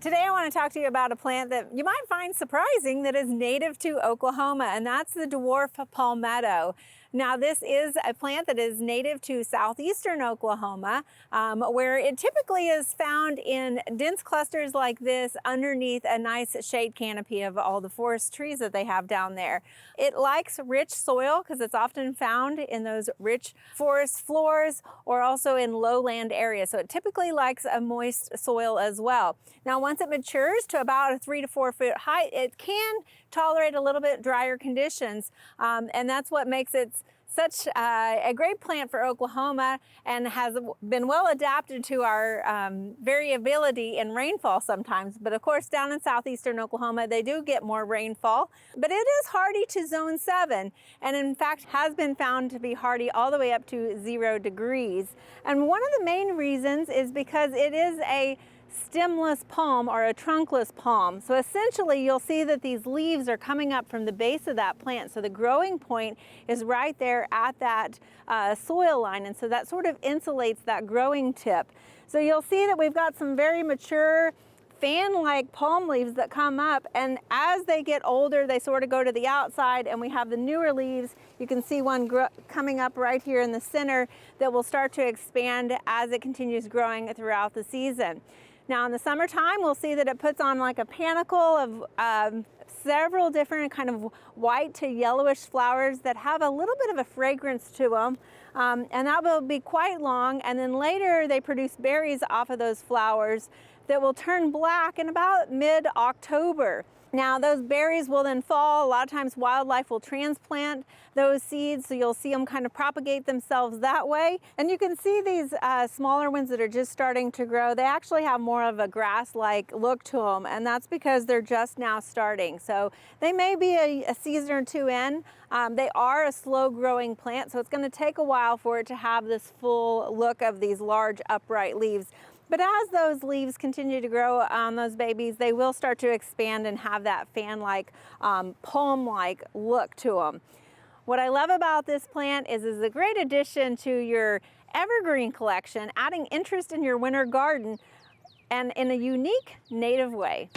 Today I want to talk to you about a plant that you might find surprising that is native to Oklahoma, and that's the Dwarf Palmetto. Now this is a plant that is native to southeastern Oklahoma, where it typically is found in dense clusters like this underneath a nice shade canopy of all the forest trees that they have down there. It likes rich soil because it's often found in those rich forest floors or also in lowland areas. So it typically likes a moist soil as well. Now once it matures to about a 3 to 4 foot height, it can tolerate a little bit drier conditions, and that's what makes it such a great plant for Oklahoma and has been well adapted to our variability in rainfall sometimes. But of course, down in southeastern Oklahoma, they do get more rainfall. But it is hardy to zone 7, and in fact has been found to be hardy all the way up to 0 degrees. And one of the main reasons is because it is a stemless palm or a trunkless palm. So essentially you'll see that these leaves are coming up from the base of that plant. So the growing point is right there at that soil line, and so that sort of insulates that growing tip. So you'll see that we've got some very mature fan-like palm leaves that come up, and as they get older they sort of go to the outside, and we have the newer leaves. You can see one coming up right here in the center that will start to expand as it continues growing throughout the season. Now in the summertime, we'll see that it puts on like a panicle of several different kind of white to yellowish flowers that have a little bit of a fragrance to them. And that will be quite long. And then later they produce berries off of those flowers that will turn black in about mid-October. Now those berries will then fall. A lot of times wildlife will transplant those seeds, so you'll see them kind of propagate themselves that way. And you can see these smaller ones that are just starting to grow. They actually have more of a grass-like look to them, and that's because they're just now starting. So they may be a season or two in. They are a slow-growing plant, so it's going to take a while for it to have this full look of these large upright leaves. But as those leaves continue to grow on those babies, they will start to expand and have that fan-like, palm-like look to them. What I love about this plant is it's a great addition to your evergreen collection, adding interest in your winter garden and in a unique native way.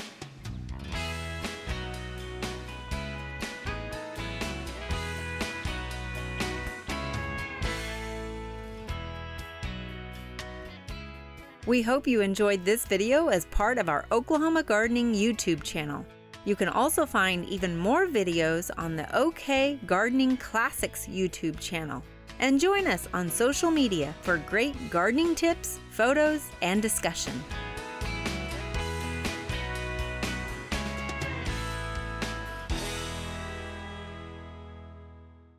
We hope you enjoyed this video as part of our Oklahoma Gardening YouTube channel. You can also find even more videos on the OK Gardening Classics YouTube channel. And join us on social media for great gardening tips, photos, and discussion.